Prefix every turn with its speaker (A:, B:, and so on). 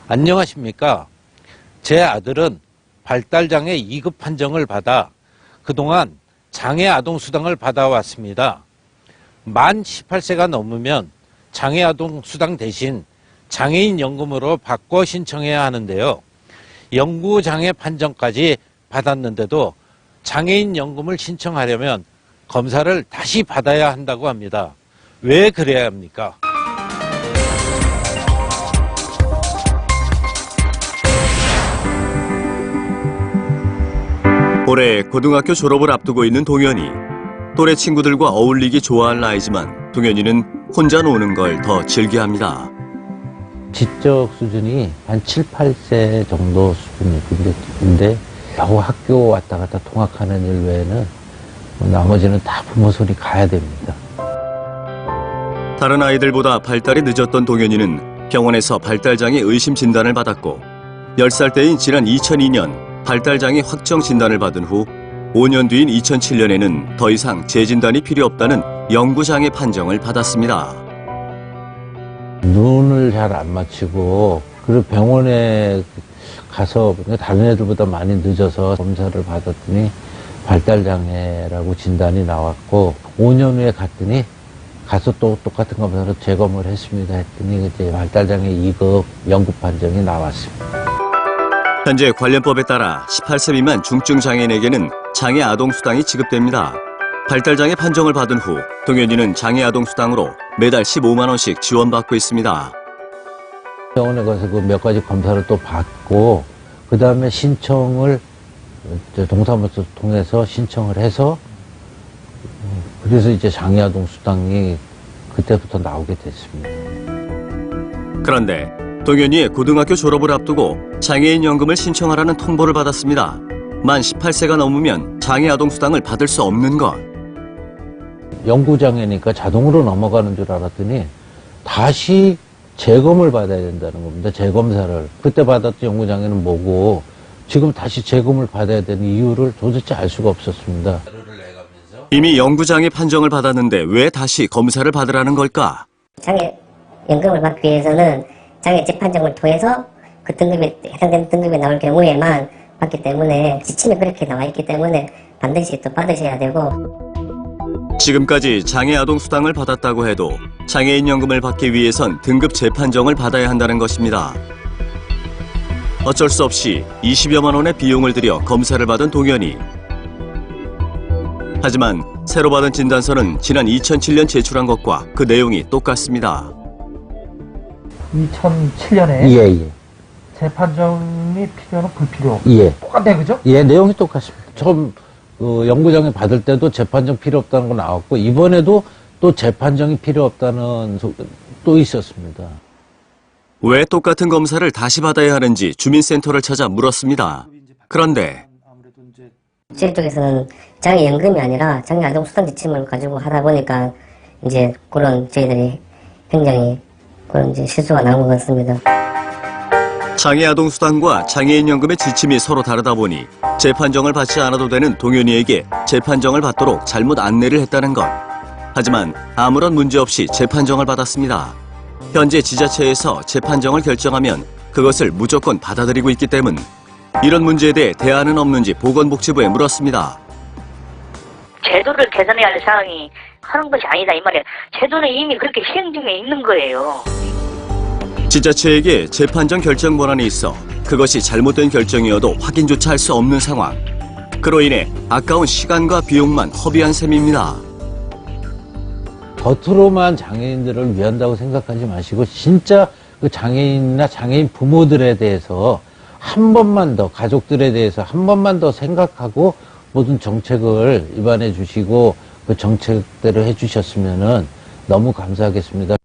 A: 안녕하십니까. 제 아들은 발달장애 2급 판정을 받아 그동안 장애아동수당을 받아왔습니다. 만 18세가 넘으면 장애아동수당 대신 장애인연금으로 바꿔 신청해야 하는데요. 영구장애 판정까지 받았는데도 장애인연금을 신청하려면 검사를 다시 받아야 한다고 합니다. 왜 그래야 합니까?
B: 올해 고등학교 졸업을 앞두고 있는 동현이. 또래 친구들과 어울리기 좋아할 나이지만 동현이는 혼자 노는 걸 더 즐겨합니다.
A: 지적 수준이 한 7, 8세 정도 수준인데 겨우 학교 왔다 갔다 통학하는 일 외에는 나머지는 다 부모 손이 가야 됩니다.
B: 다른 아이들보다 발달이 늦었던 동현이는 병원에서 발달장애 의심 진단을 받았고 10살 때인 지난 2002년 발달장애 확정 진단을 받은 후 5년 뒤인 2007년에는 더 이상 재진단이 필요 없다는 영구장애 판정을 받았습니다.
A: 눈을 잘 안 맞추고 그리고 병원에 가서 다른 애들보다 많이 늦어서 검사를 받았더니 발달장애라고 진단이 나왔고 5년 후에 갔더니 가서 또 똑같은 검사로 재검을 했습니다. 했더니 이제 발달장애 2급 영구 판정이 나왔습니다.
B: 현재 관련법에 따라 18세 미만 중증 장애인에게는 장애아동수당이 지급됩니다. 발달장애 판정을 받은 후 동현이는 장애아동수당으로 매달 15만 원씩 지원받고 있습니다.
A: 병원에 가서 그 몇 가지 검사를 또 받고 그 다음에 신청을 동사무소 통해서 신청을 해서 그래서 이제 장애아동수당이 그때부터 나오게 됐습니다.
B: 그런데 동현이의 고등학교 졸업을 앞두고 장애인연금을 신청하라는 통보를 받았습니다. 만 18세가 넘으면 장애아동수당을 받을 수 없는 것.
A: 영구장애니까 자동으로 넘어가는 줄 알았더니 다시 재검을 받아야 된다는 겁니다. 재검사를. 그때 받았던 영구장애는 뭐고 지금 다시 재검을 받아야 되는 이유를 도대체 알 수가 없었습니다.
B: 이미 영구장애 판정을 받았는데 왜 다시 검사를 받으라는 걸까?
C: 장애연금을 받기 위해서는 장애 재판정을 통해서 그 등급에 해당되는 등급에 나올 경우에만 받기 때문에 지침에 그렇게 나와 있기 때문에 반드시 또 받으셔야 되고.
B: 지금까지 장애아동수당을 받았다고 해도 장애인연금을 받기 위해선 등급 재판정을 받아야 한다는 것입니다. 어쩔 수 없이 20여만 원의 비용을 들여 검사를 받은 동현이. 하지만 새로 받은 진단서는 지난 2007년 제출한 것과 그 내용이 똑같습니다.
D: 2007년에
A: 예.
D: 재판정이 필요는 불필요.
A: 예.
D: 똑같네, 그죠?
A: 예, 내용이 똑같습니다. 처음 영구장애 받을 때도 재판정 필요 없다는 거 나왔고 이번에도 또 재판정이 필요 없다는 또 있었습니다.
B: 왜 똑같은 검사를 다시 받아야 하는지 주민센터를 찾아 물었습니다. 그런데
C: 저희 쪽에서는 장애연금이 아니라 장애아동수당 지침을 가지고 하다 보니까 이제 그런 저희들이 굉장히 그런 이제 실수가 나온 것 같습니다.
B: 장애아동수당과 장애인연금의 지침이 서로 다르다 보니 재판정을 받지 않아도 되는 동현이에게 재판정을 받도록 잘못 안내를 했다는 것. 하지만 아무런 문제 없이 재판정을 받았습니다. 현재 지자체에서 재판정을 결정하면 그것을 무조건 받아들이고 있기 때문 이런 문제에 대해 대안은 없는지 보건복지부에 물었습니다.
E: 제도를 개선해야 할 사항이 하는 것이 아니다 이 말이에요. 제도는 이미 그렇게 시행 중에 있는 거예요.
B: 지자체에게 재판정 결정 권한이 있어 그것이 잘못된 결정이어도 확인조차 할 수 없는 상황. 그로 인해 아까운 시간과 비용만 허비한 셈입니다.
A: 겉으로만 장애인들을 위한다고 생각하지 마시고 진짜 그 장애인이나 장애인 부모들에 대해서 한 번만 더 가족들에 대해서 한 번만 더 생각하고 모든 정책을 입안해 주시고 그 정책대로 해 주셨으면은 너무 감사하겠습니다.